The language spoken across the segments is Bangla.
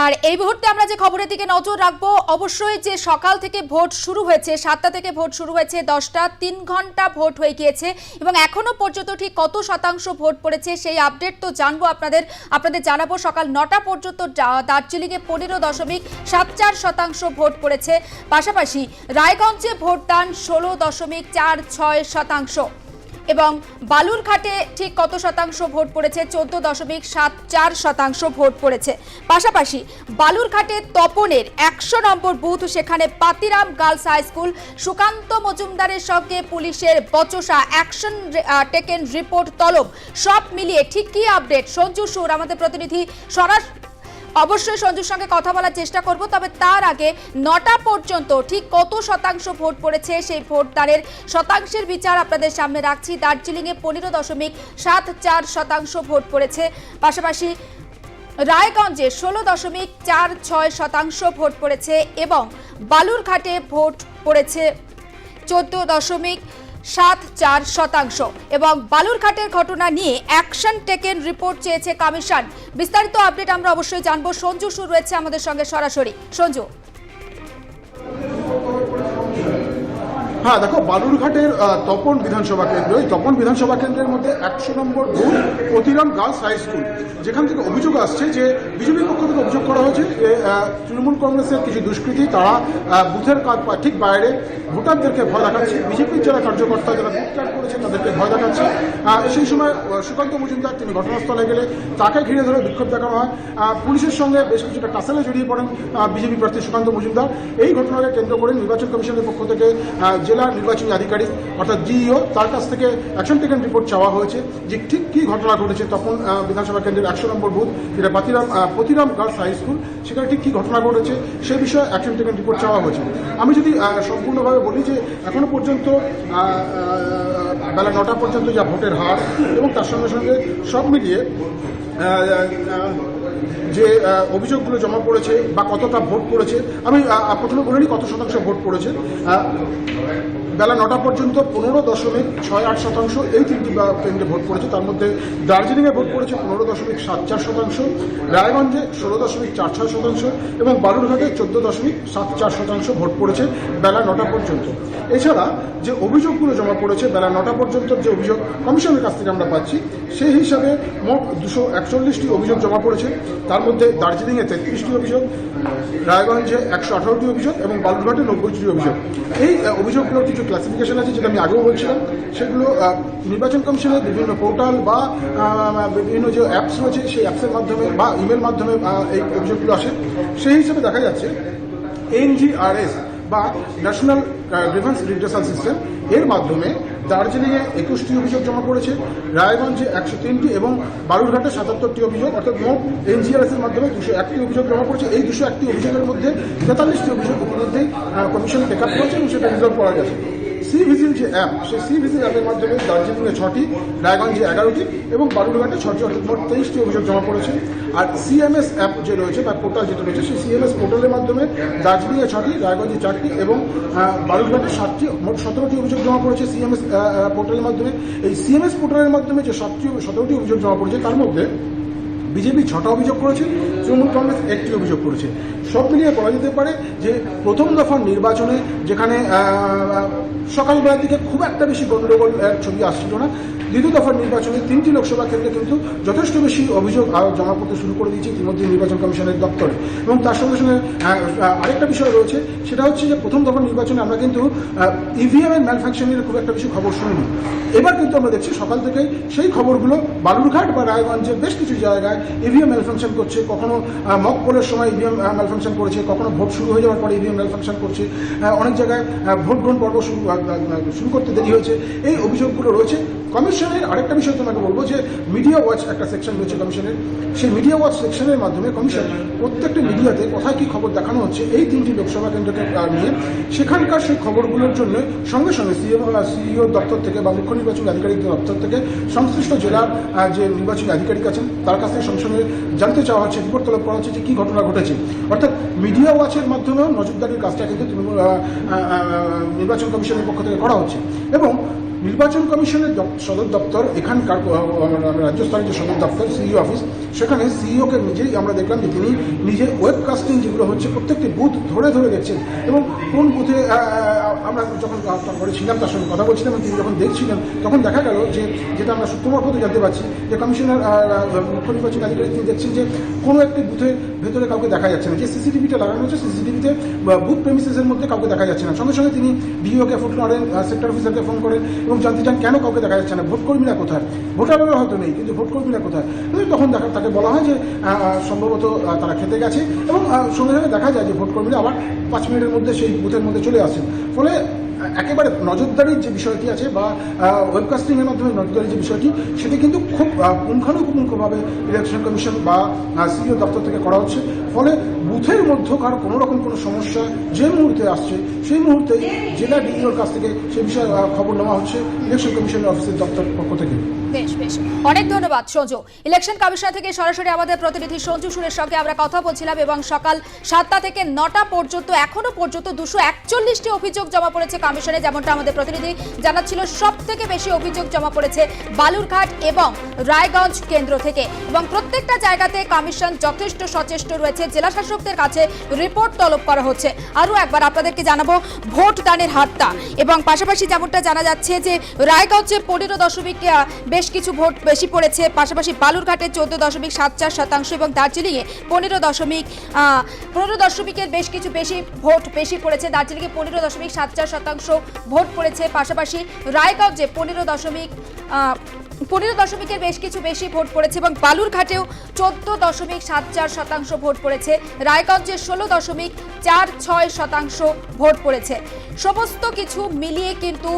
আর এই মুহূর্তে আমরা যে খবরের দিকে নজর রাখবো, অবশ্যই যে সকাল থেকে ভোট শুরু হয়েছে, 7টা থেকে ভোট শুরু হয়েছে, 10টা 3 ঘন্টা ভোট হয়ে গিয়েছে এবং এখনো পর্যন্ত ঠিক কত শতাংশ ভোট পড়েছে সেই আপডেট তো জানবো আপনাদের জানাবো। সকাল 9টা পর্যন্ত দার্জিলিংয়ে 15.74% ভোট পড়েছে। পাশাপাশি রায়গঞ্জে ভোটদান 16.46% এবং বালুরঘাটে ঠিক কত শতাংশ ভোট পড়েছে, 14.74% ভোট পড়েছে। পাশাপাশি বালুরঘাটে তপনের 100 নম্বর বুথ, সেখানে পাতিরাম গার্লস হাই স্কুল, সুকান্ত মজুমদারের সঙ্গে পুলিশের বচসা, অ্যাকশন টেকেন রিপোর্ট তলব, সব মিলিয়ে ঠিক কি আপডেট সঞ্জু সুর আমাদের প্রতিনিধি অবশ্যই সঞ্জুর সঙ্গে কথা বলার চেষ্টা করব। তবে তার আগে 9টা পর্যন্ত ঠিক কত শতাংশ ভোট পড়েছে সেই ভোটদানের শতাংশের বিচার আপনাদের সামনে রাখছি। দার্জিলিংয়ে 15.74% ভোট পড়েছে। পাশাপাশি রায়গঞ্জে 16.46% ভোট পড়েছে এবং বালুরঘাটে ভোট পড়েছে 14.74% এবং বালুরঘাটের ঘটনা নিয়ে অ্যাকশন টেকেন রিপোর্ট চেয়েছে কমিশন। বিস্তারিত আপডেট আমরা অবশ্যই জানবো। সঞ্জু সুর রয়েছে আমাদের সঙ্গে সরাসরি। সঞ্জু। হ্যাঁ দেখো, বালুরঘাটের তপন বিধানসভা কেন্দ্র, এই তপন বিধানসভা কেন্দ্রের মধ্যে 100 নম্বর booth Patiram girls high school, যেখান থেকে অভিযোগ আসছে যে বিজেপির পক্ষ থেকে অভিযোগ করা হয়েছে যে তৃণমূল কংগ্রেসের কিছু দুষ্কৃতী তারা বুথের ঠিক বাইরে ভোটারদেরকে ভয় দেখাচ্ছে, বিজেপির যারা কার্যকর্তা যারা বুথ ক্যাম্প করেছে তাদেরকে ভয় দেখাচ্ছে। সেই সময় সুকান্ত মজুমদার তিনি ঘটনাস্থলে গেলে তাকে ঘিরে ধরে বিক্ষোভ দেখানো হয়। পুলিশের সঙ্গে বেশ কিছুটা টাসেলে জড়িয়ে পড়েন বিজেপি প্রার্থী সুকান্ত মজুমদার। এই ঘটনাকে কেন্দ্র করে নির্বাচন কমিশনের পক্ষ থেকে জেলা নির্বাচনী আধিকারিক অর্থাৎ জিইও তার কাছ থেকে অ্যাকশন টেকেন রিপোর্ট চাওয়া হয়েছে যে ঠিক কী ঘটনা ঘটেছে তখন বিধানসভা কেন্দ্রের 100 নম্বর বুথ যেটা পতিরাম গার্লস হাই স্কুল, সেখানে ঠিক কী ঘটনা ঘটেছে সে বিষয়ে অ্যাকশন টেকেন রিপোর্ট চাওয়া হয়েছে। আমি যদি সম্পূর্ণভাবে বলি যে এখনো পর্যন্ত বেলা 9টা পর্যন্ত যা ভোটের হার এবং তার সঙ্গে সঙ্গে সব মিলিয়ে যে অভিযোগগুলো জমা পড়েছে বা কতটা ভোট পড়েছে, আমি প্রথমে বলে নিই কত শতাংশ ভোট পড়েছে। বেলা 9টা পর্যন্ত 15.68% এই তিনটি কেন্দ্রে ভোট পড়েছে। তার মধ্যে দার্জিলিংয়ে ভোট পড়েছে 15.74%, রায়গঞ্জে 16.46% এবং বালুরঘাটে 14.74% ভোট পড়েছে বেলা 9টা পর্যন্ত। এছাড়া যে অভিযোগগুলো জমা পড়েছে বেলা 9টা পর্যন্ত, যে অভিযোগ কমিশনের কাছ থেকে আমরা পাচ্ছি সেই হিসাবে মোট 241টি অভিযোগ জমা পড়েছে। তার মধ্যে দার্জিলিংয়ে 33টি অভিযোগ, রায়গঞ্জে 118টি অভিযোগ এবং বালুরঘাটে 90টি অভিযোগ। এই অভিযোগগুলোর কিছু ক্লাসিফিকেশন আছে যেটা আমি আগেও বলছিলাম, সেগুলো নির্বাচন কমিশনের বিভিন্ন পোর্টাল বা বিভিন্ন যে অ্যাপস রয়েছে সেই অ্যাপসের মাধ্যমে বা ইমেল মাধ্যমে এই অভিযোগগুলো আসে। সেই হিসেবে দেখা যাচ্ছে NGRS বা ন্যাশনাল গ্রিভেন্স রিড্রেসাল সিস্টেম এর মাধ্যমে দার্জিলিংয়ে 21টি অভিযোগ জমা পড়েছে, রায়গঞ্জে 103টি এবং বালুরঘাটে 77টি অভিযোগ, অর্থাৎ মোট NGRS এর মাধ্যমে 201টি অভিযোগ জমা পড়েছে। এই 201টি অভিযোগের মধ্যে 43টি অভিযোগ ইতিমধ্যেই কমিশন টেক আপ করেছে এবং সেটা রিজলভ করা গেছে। সি ভিজিল যে অ্যাপ, সেই সি ভিজিল অ্যাপের মাধ্যমে দার্জিলিংয়ে 6টি, রায়গঞ্জে 11টি এবং বালুরঘাটে 6টি, অর্থাৎ মোট 23টি অভিযোগ জমা পড়েছে। আর CMS অ্যাপ যে রয়েছে বা পোর্টাল যেটা রয়েছে সেই CMS পোর্টালের মাধ্যমে দার্জিলিংয়ে 6টি, রায়গঞ্জে 4টি এবং বালুরঘাটে 7টি, মোট 17টি অভিযোগ জমা পড়েছে CMS পোর্টালের মাধ্যমে। এই CMS পোর্টালের মাধ্যমে যে 17টি অভিযোগ জমা পড়েছে তার মধ্যে বিজেপি 6টা অভিযোগ করেছে, তৃণমূল কংগ্রেস 1টি অভিযোগ করেছে। সব মিলিয়ে বলা যেতে পারে যে প্রথম দফার নির্বাচনে যেখানে সকালবেলার দিকে খুব একটা বেশি গণ্ডগোল ছবি আসছিল না, দ্বিতীয় দফার নির্বাচনে 3টি লোকসভা কেন্দ্রে কিন্তু যথেষ্ট বেশি অভিযোগ জমা পড়তে শুরু করে দিয়েছে ইতিমধ্যে নির্বাচন কমিশনের দপ্তরে। এবং তার সঙ্গে সঙ্গে আরেকটা বিষয় রয়েছে, সেটা হচ্ছে যে প্রথম দফার নির্বাচনে আমরা কিন্তু EVM এর ম্যানুফ্যাকচারিংয়ের খুব একটা বেশি খবর শুনিনি। এবার কিন্তু আমরা দেখছি সকাল থেকে সেই খবরগুলো বালুরঘাট বা রায়গঞ্জের বেশ কিছু জায়গায় EVM ম্যালফাংশন করছে, কখনো মক পোলের সময় EVM ম্যালফাংশন করেছে, কখনো ভোট শুরু হয়ে যাওয়ার পরে EVM ম্যালফাংশন করছে, অনেক জায়গায় ভোট গ্রহণ পর্ব শুরু করতে দেরি হয়েছে। এই অভিযোগগুলো রয়েছে। কমিশনের আরেকটা বিষয় তোমাকে বলবো যে মিডিয়া ওয়াচ একটা সেকশন রয়েছে কমিশনের, সেই মিডিয়া ওয়াচ সেকশনের মাধ্যমে কমিশন প্রত্যেকটা মিডিয়াতে কোথায় কী খবর দেখানো হচ্ছে এই 3টি লোকসভা কেন্দ্রকে নিয়ে সেখানকার সেই খবরগুলোর জন্য সঙ্গে সঙ্গে সিইও দপ্তর থেকে বা মুখ্য নির্বাচনী আধিকারিকদের দপ্তর থেকে সংশ্লিষ্ট জেলার যে নির্বাচনী আধিকারিক আছেন তার কাছ থেকে সঙ্গে সঙ্গে জানতে চাওয়া হচ্ছে, রিপোর্ট তলব করা হচ্ছে যে কী ঘটনা ঘটেছে। অর্থাৎ মিডিয়া ওয়াচের মাধ্যমেও নজরদারির কাজটা কিন্তু নির্বাচন কমিশনের পক্ষ থেকে করা হচ্ছে। এবং নির্বাচন কমিশনের সদর দপ্তর এখানকার রাজ্য স্তরের যে সদর দপ্তর সিইও অফিস, সেখানে সিইওকে নিজেই আমরা দেখলাম যে তিনি নিজে ওয়েবকাস্টিং যেগুলো হচ্ছে প্রত্যেকটি বুথ ধরে ধরে দেখছেন, এবং কোন বুথে আমরা যখন তারপরে ছিলাম তার সঙ্গে কথা বলছিলাম, তিনি যখন দেখছিলেন তখন দেখা গেল যে যেটা আমরা সূত্র মারফত জানতে পারছি যে কমিশনার মুখ্য নির্বাচন আধিকারিক তিনি দেখছেন যে কোনো একটি বুথের ভেতরে কাউকে দেখা যাচ্ছে না, যে সিসিটিভিটা লাগানো হচ্ছে সিসিটিভিতে বুথ প্রেমিসেসের মধ্যে কাউকে দেখা যাচ্ছে না। সঙ্গে সঙ্গে তিনি ডিওকে ফোন করেন, সেক্টর অফিসারকে ফোন করেন এবং জানতে চান কেন কাউকে দেখা যাচ্ছে না, ভোটকর্মীরা কোথায়, ভোটাররা হয়তো নেই কিন্তু ভোটকর্মীরা কোথায়। তখন তাকে বলা হয় যে সম্ভবত তারা খেতে গেছে, এবং সঙ্গে সঙ্গে দেখা যায় যে ভোটকর্মীরা আবার 5 মিনিটের মধ্যে সেই বুথের মধ্যে চলে আসেন। ফলে একেবারে নজরদারির যে বিষয়টি আছে বা ওয়েবকাস্টিংয়ের মাধ্যমে নজরদারির যে বিষয়টি, সেটি কিন্তু খুব পুঙ্খানুপুঙ্খভাবে ইলেকশন কমিশন বা সিইও দপ্তর থেকে করা হচ্ছে। ফলে বুথের মধ্যকার কোনো রকম কোনো সমস্যা যে মুহূর্তে আসছে সেই মুহূর্তে জেলা ডিইওর কাছ থেকে সে বিষয়ে খবর নেওয়া হচ্ছে ইলেকশন কমিশনের অফিসের দপ্তর পক্ষ থেকে। বেশ বেশ, অনেক ধন্যবাদ সঞ্জু। ইলেকশন কমিশন থেকে সরাসরি আমাদের প্রতিনিধি সঞ্জু সুরের সঙ্গে আমরা কথা বলছিলাম, এবং সকাল 7টা থেকে 9টা পর্যন্ত এখনো পর্যন্ত 241টি অভিযোগ জমা পড়েছে কমিশনে। যেমনটা আমাদের প্রতিনিধি জানাচ্ছিল, সব থেকে বেশি অভিযোগ জমা পড়েছে বালুরঘাট এবং রায়গঞ্জ কেন্দ্র থেকে, এবং প্রত্যেকটা জায়গাতে কমিশন যথেষ্ট সচেষ্ট রয়েছে। জেলা শাসকদের কাছে রিপোর্ট তলব করা হচ্ছে। আরও একবার আপনাদেরকে জানাবো ভোট দানের হারটা, এবং পাশাপাশি যেমনটা জানা যাচ্ছে যে রায়গঞ্জে 15 বেশ কিছু ভোট বেশি পড়েছে, পাশাপাশি বালুরঘাটে 14.74% এবং দার্জিলিংয়ে 15.15 বেশ কিছু ভোট বেশি পড়েছে। দার্জিলিংয়ে 15.74% ভোট পড়েছে, পাশাপাশি রায়গঞ্জে 15.15 বেশ কিছু বেশি ভোট পড়েছে, এবং বালুরঘাটেও 14.74% ভোট পড়েছে। রায়গঞ্জে 16.46% ভোট পড়েছে। সমস্ত কিছু মিলিয়ে কিন্তু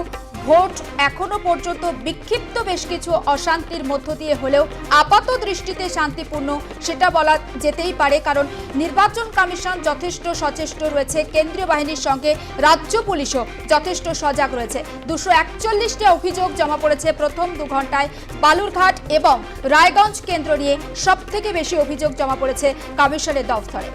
ভোট এখনো পর্যন্ত বিক্ষিপ্ত বেশ কিছু অশান্তির মধ্য দিয়ে হলেও আপাত দৃষ্টিতে শান্তিপূর্ণ সেটা বলা যেতেই পারে, কারণ নির্বাচন কমিশন যথেষ্ট সচেষ্ট রয়েছে। কেন্দ্রীয় বাহিনীর সঙ্গে রাজ্য পুলিশও যথেষ্ট সজাগ রয়েছে। 241টি অভিযোগ জমা পড়েছে প্রথম 2 ঘন্টায়। বালুরঘাট এবং রায়গঞ্জ কেন্দ্র নিয়ে সব থেকে বেশি অভিযোগ জমা পড়েছে কমিশনের দফতরে।